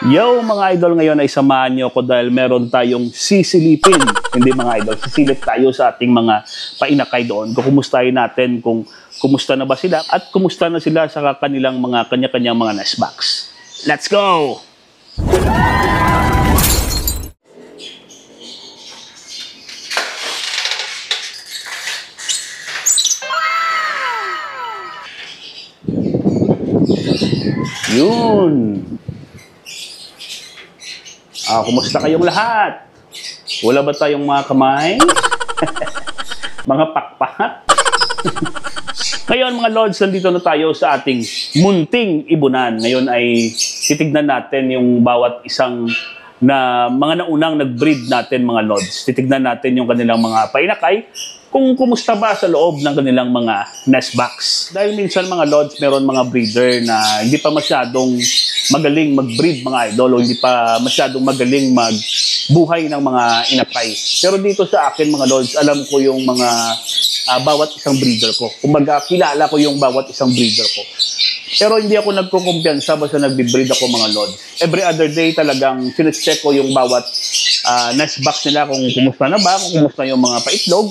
Yo mga idol, ngayon ay samahan niyo ako dahil meron tayong sisilipin. Hindi mga idol, sisilip tayo sa ating mga painakay doon. Kukumustahin natin kung kumusta na ba sila at kumusta na sila sa kanilang mga kanya-kanyang mga nest box. Let's go! Yun! Kumusta kayong lahat? Wala ba tayong mga kamay? Mga pakpak? Ngayon mga lords, nandito na tayo sa ating munting ibunan. Ngayon ay titignan natin yung bawat isang na mga naunang nag-breed natin mga lords. Titignan natin yung kanilang mga painakay kung kumusta ba sa loob ng kanilang mga nest box. Dahil minsan mga lords, meron mga breeder na hindi pa masyadong magaling mag-breed mga idol o hindi pa masyadong magaling magbuhay ng mga inakay. Pero dito sa akin mga lords, alam ko yung mga bawat isang breeder ko. Kumbaga, kilala ko yung bawat isang breeder ko. Pero hindi ako nagkukumpiyansa basta nagbe-breed ako mga lords. Every other day talagang sinecheck ko yung bawat nest box nila kung kumusta na ba, kung kumusta yung mga paitlog,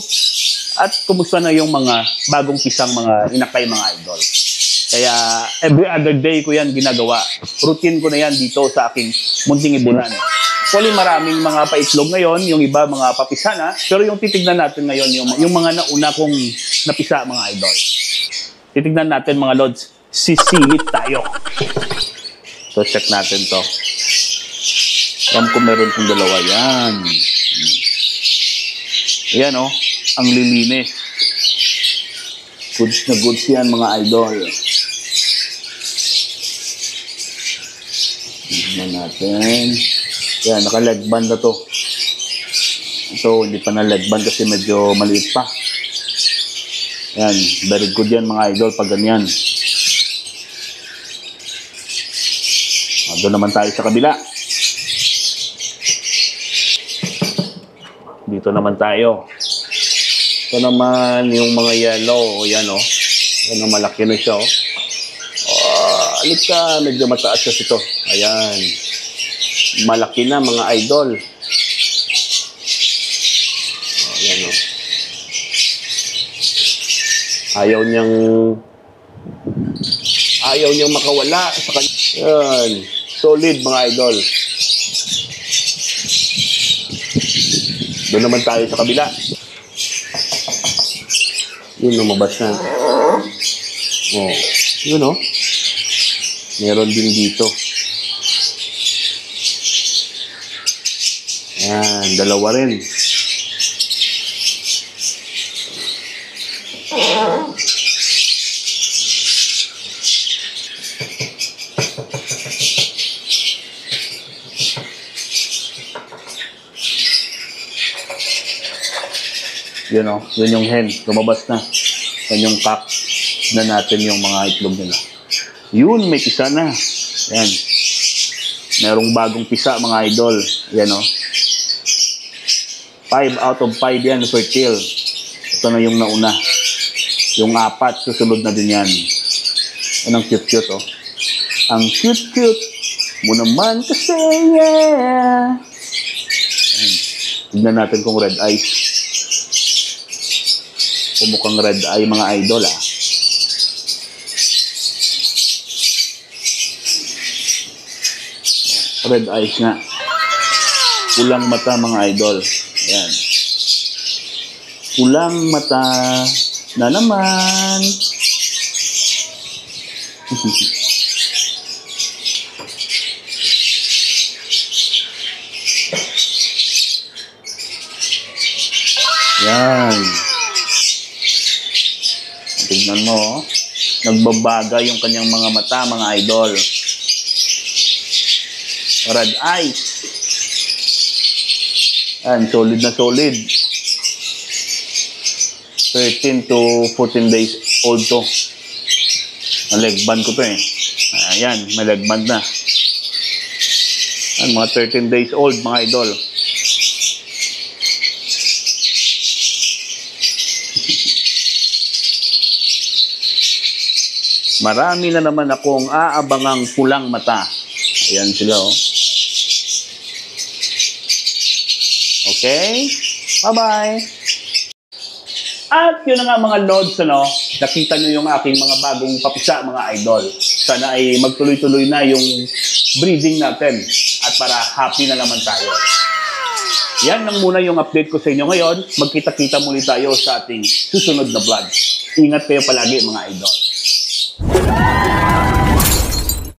at kumusta na yung mga bagong pisang mga inakay mga idol. Kaya every other day ko yan ginagawa. Routine ko na yan dito sa aking munting ibunan. Actually maraming mga paitlog ngayon, yung iba mga papisa na, pero yung titignan natin ngayon, yung mga nauna kong napisa mga idol. Titignan natin mga lords, sisilip tayo. So check natin to. Alam ko meron kong dalawa yan. Ayan o, ang lilinis. Goods na goods yan mga idol. Tignan natin. Yan, naka-legband na to. Ito, hindi pa na-legband kasi medyo maliit pa. Yan, very good yan mga idol pag ganyan. Doon naman tayo sa kabila. Dito naman tayo. Ito naman yung mga yellow. Yan o. Yan ang malaki na siya o. Alit ka. Medyo mataas siya ito. Ayan. Malaki na mga idol. Ayan o. Ayaw niyang makawala sa kanya. Ayan. Solid mga idol. Doon naman tayo sa kabila. Yun, lumabas na. Oh, yun oh. Meron din dito. Ayan, dalawa rin. Yun o, yun yung hen, lumabas na. Yan yung cock na natin yung mga itlog nila. Yun, may pisa na. Yan. Merong bagong pisa mga idol. Yan o. 5 out of 5 yan, fertile. Ito na yung nauna. Yung 4, susunod na din yan. Yan ang cute-cute o. Ang cute-cute mo naman kasi, yeah. Yan. Tignan natin kung red eyes. Mukhang red eye mga idol ah. Red eyes nga. Pulang mata mga idol. Ayan. Pulang mata na naman. Yan. Tignan mo, nagbabaga yung kanyang mga mata, mga idol. Red eyes. Yan, solid na solid. 13 to 14 days old to. Legband ko to eh. Ayan, may legband na. Yan, mga 13 days old, mga idol. Marami na naman akong aabangang pulang mata. Ayan sila, oh. Okay? Bye-bye! At yun na nga mga Lods, ano, nakita nyo yung aking mga bagong papisa, mga idol. Sana ay magtuloy-tuloy na yung breeding natin at para happy na naman tayo. Yan lang muna yung update ko sa inyo ngayon. Magkita-kita muli tayo sa ating susunod na vlog. Ingat kayo palagi mga idol.